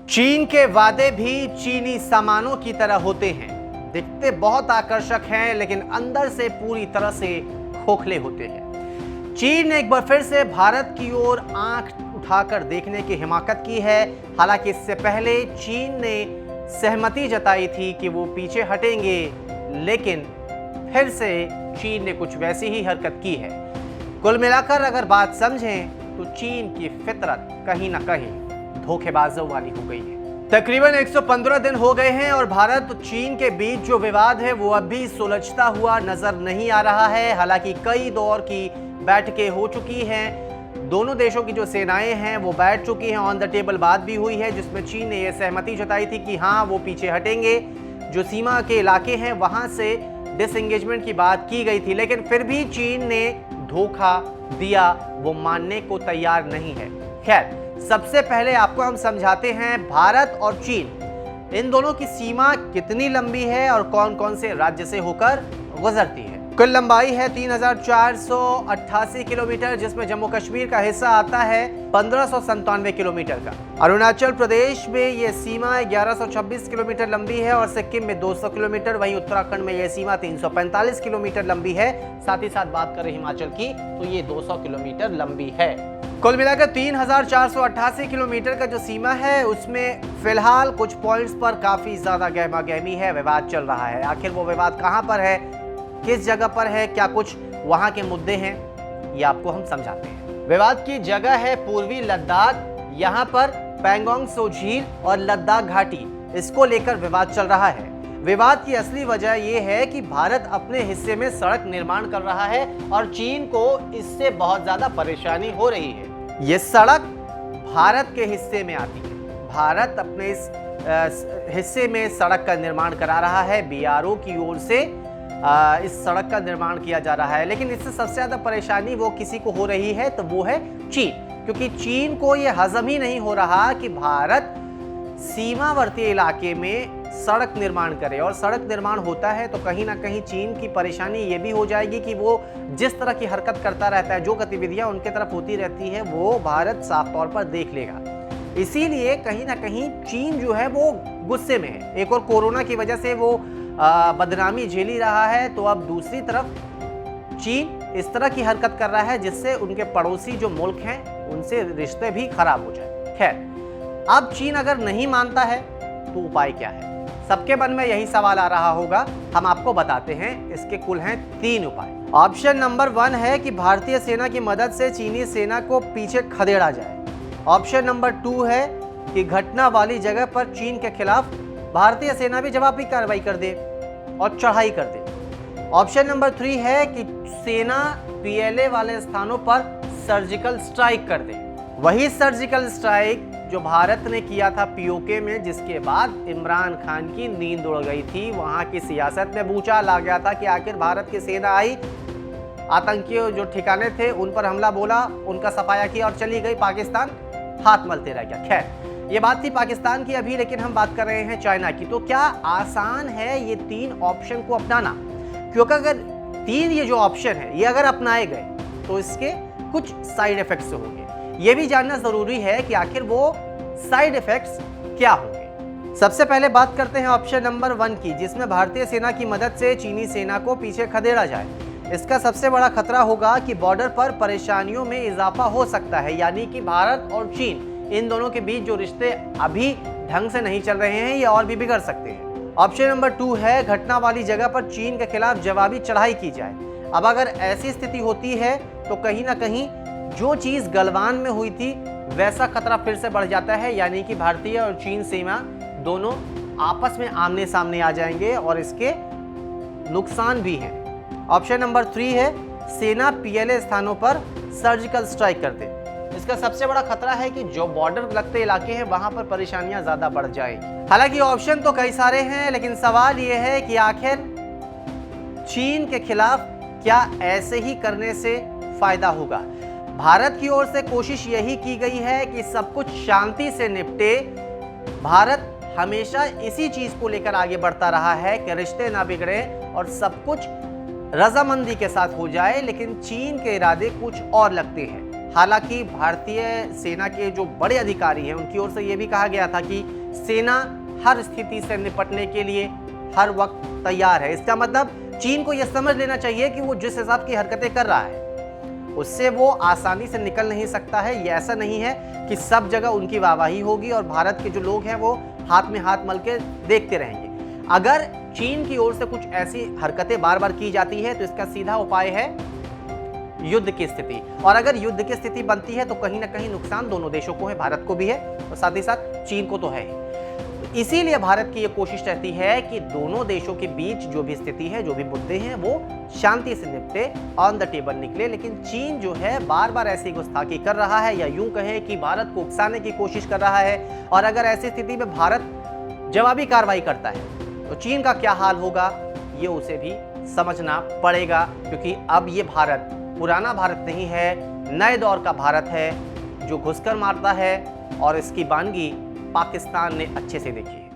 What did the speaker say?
चीन के वादे भी चीनी सामानों की तरह होते हैं। दिखते बहुत आकर्षक हैं, लेकिन अंदर से पूरी तरह से खोखले होते हैं। चीन ने एक बार फिर से भारत की ओर आंख उठाकर देखने की हिमाकत की है। हालांकि इससे पहले चीन ने सहमति जताई थी कि वो पीछे हटेंगे, लेकिन फिर से चीन ने कुछ वैसी ही हरकत की है। कुल मिलाकर अगर बात समझें तो चीन की फितरत कहीं ना कहीं धोखेबाजों वाली हो गई है। तकरीबन 115 दिन हो गए हैं और भारत और चीन के बीच जो विवाद है वो अभी सुलझता हुआ नजर नहीं आ रहा है। हालांकि कई दौर की बैठकें हो चुकी हैं, दोनों देशों की जो सेनाएं हैं वो बैठ चुकी हैं, ऑन द टेबल बात भी हुई है, जिसमें चीन ने यह सहमति जताई थी कि हाँ वो पीछे हटेंगे। जो सीमा के इलाके हैं वहां से डिसएंगेजमेंट की बात की गई थी, लेकिन फिर भी चीन ने धोखा दिया, वो मानने को तैयार नहीं है। खैर, सबसे पहले आपको हम समझाते हैं भारत और चीन इन दोनों की सीमा कितनी लंबी है और कौन कौन से राज्य से होकर गुजरती है। कुल लंबाई है 3488 किलोमीटर, जिसमें जम्मू कश्मीर का हिस्सा आता है 1597 किलोमीटर का। अरुणाचल प्रदेश में यह सीमा 1126 किलोमीटर लंबी है और सिक्किम में 200 किलोमीटर। वहीं उत्तराखंड में यह सीमा 345 किलोमीटर लंबी है। साथ ही साथ बात करें हिमाचल की तो ये 200 किलोमीटर लंबी है। कुल मिलाकर 3488 किलोमीटर का जो सीमा है उसमें फिलहाल कुछ पॉइंट्स पर काफी ज्यादा गहमा गहमी है, विवाद चल रहा है। आखिर वो विवाद कहां पर है, किस जगह पर है, क्या कुछ वहां के मुद्दे हैं, ये आपको हम समझाते हैं। विवाद की जगह है पूर्वी लद्दाख। यहां पर पैंगोंग त्सो झील और लद्दाख घाटी, इसको लेकर विवाद चल रहा है। विवाद की असली वजह यह है कि भारत अपने हिस्से में सड़क निर्माण कर रहा है और चीन को इससे बहुत ज्यादा परेशानी हो रही है। ये सड़क भारत के हिस्से में आती है, भारत अपने इस हिस्से में सड़क का निर्माण करा रहा है। बीआरओ की ओर से इस सड़क का निर्माण किया जा रहा है, लेकिन इससे सबसे ज्यादा परेशानी वो किसी को हो रही है तो वो है चीन, क्योंकि चीन को ये हजम ही नहीं हो रहा कि भारत सीमावर्ती इलाके में सड़क निर्माण करे। और सड़क निर्माण होता है तो कहीं ना कहीं चीन की परेशानी ये भी हो जाएगी कि वो जिस तरह की हरकत करता रहता है, जो गतिविधियां उनके तरफ होती रहती है, वो भारत साफ तौर पर देख लेगा। इसीलिए कहीं ना कहीं चीन जो है वो गुस्से में है। एक और कोरोना की वजह से वो बदनामी झेली रहा है, तो अब दूसरी तरफ चीन इस तरह की हरकत कर रहा है जिससे उनके पड़ोसी जो मुल्क हैं उनसे रिश्ते भी खराब हो जाए। खैर, अब चीन अगर नहीं मानता है तो उपाय क्या है? सबके मन में यही सवाल आ रहा होगा, हम आपको बताते हैं। इसके कुल हैं 3 उपाय। ऑप्शन नंबर 1 है कि भारतीय सेना की मदद से चीनी सेना को पीछे खदेड़ा जाए। ऑप्शन नंबर 2 है कि घटना वाली जगह पर चीन के खिलाफ भारतीय सेना भी जवाबी कार्रवाई कर दे और चढ़ाई कर दे। ऑप्शन नंबर 3 है कि सेना पीएलए वाले स्थानों पर सर्जिकल स्ट्राइक कर दे। वही सर्जिकल स्ट्राइक जो भारत ने किया था पीओके में, जिसके बाद इमरान खान की नींद उड़ गई थी। वहां की सियासत में भूचाल आ गया था कि आखिर भारत की सेना आई, आतंकी जो ठिकाने थे उन पर हमला बोला, उनका सफाया किया और चली गई। पाकिस्तान हाथ मलते रह गया। खैर, ये बात थी पाकिस्तान की। अभी लेकिन हम बात कर रहे हैं चाइना की। तो क्या आसान है ये 3 ऑप्शन को अपनाना? क्योंकि अगर 3 ये जो ऑप्शन है ये अगर अपनाए गए तो इसके कुछ साइड इफेक्ट्स होंगे। ये भी जानना जरूरी है कि आखिर वो साइड इफेक्ट्स क्या होंगे। सबसे पहले बात करते हैं ऑप्शन नंबर 1 की, जिसमें भारतीय सेना की मदद से चीनी सेना को पीछे खदेड़ा जाए। इसका सबसे बड़ा खतरा होगा कि बॉर्डर पर परेशानियों में इजाफा हो सकता है, यानी कि भारत और चीन इन दोनों के बीच जो रिश्ते अभी ढंग से नहीं चल रहे हैं ये और भी बिगड़ सकते हैं। ऑप्शन नंबर 2 है घटना वाली जगह पर चीन के खिलाफ जवाबी चढ़ाई की जाए। अब अगर ऐसी स्थिति होती है तो कहीं ना कहीं जो चीज गलवान में हुई थी वैसा खतरा फिर से बढ़ जाता है, यानी कि भारतीय और चीन सीमा दोनों आपस में आमने सामने आ जाएंगे और इसके नुकसान भी हैं। ऑप्शन नंबर 3 है सेना पीएलए स्थानों पर सर्जिकल स्ट्राइक कर दे। इसका सबसे बड़ा खतरा है कि जो बॉर्डर लगते इलाके हैं वहां पर परेशानियां ज्यादा बढ़ जाएंगी। हालांकि ऑप्शन तो कई सारे हैं, लेकिन सवाल यह है कि आखिर चीन के खिलाफ क्या ऐसे ही करने से फायदा होगा? भारत की ओर से कोशिश यही की गई है कि सब कुछ शांति से निपटे। भारत हमेशा इसी चीज को लेकर आगे बढ़ता रहा है कि रिश्ते ना बिगड़े और सब कुछ रजामंदी के साथ हो जाए, लेकिन चीन के इरादे कुछ और लगते हैं। हालांकि भारतीय सेना के जो बड़े अधिकारी हैं उनकी ओर से यह भी कहा गया था कि सेना हर स्थिति से निपटने के लिए हर वक्त तैयार है। इसका मतलब चीन को यह समझ लेना चाहिए कि वो जिस हिसाब की हरकतें कर रहा है उससे वो आसानी से निकल नहीं सकता है। ये ऐसा नहीं है कि सब जगह उनकी वाहवाही होगी और भारत के जो लोग हैं वो हाथ में हाथ मल के देखते रहेंगे। अगर चीन की ओर से कुछ ऐसी हरकतें बार बार की जाती है तो इसका सीधा उपाय है युद्ध की स्थिति, और अगर युद्ध की स्थिति बनती है तो कहीं ना कहीं नुकसान दोनों देशों को है, भारत को भी है और साथ ही साथ चीन को तो है ही। इसीलिए भारत की यह कोशिश रहती है कि दोनों देशों के बीच जो भी स्थिति है, जो भी मुद्दे हैं, वो शांति से निपटे, ऑन द टेबल निकले। लेकिन चीन जो है बार बार ऐसी गुस्ताखी कर रहा है, या यूं कहें कि भारत को उकसाने की कोशिश कर रहा है। और अगर ऐसी स्थिति में भारत जवाबी कार्रवाई करता है तो चीन का क्या हाल होगा ये उसे भी समझना पड़ेगा, क्योंकि अब ये भारत पुराना भारत नहीं है, नए दौर का भारत है जो घुसकर मारता है, और इसकी बानगी पाकिस्तान ने अच्छे से देखी है।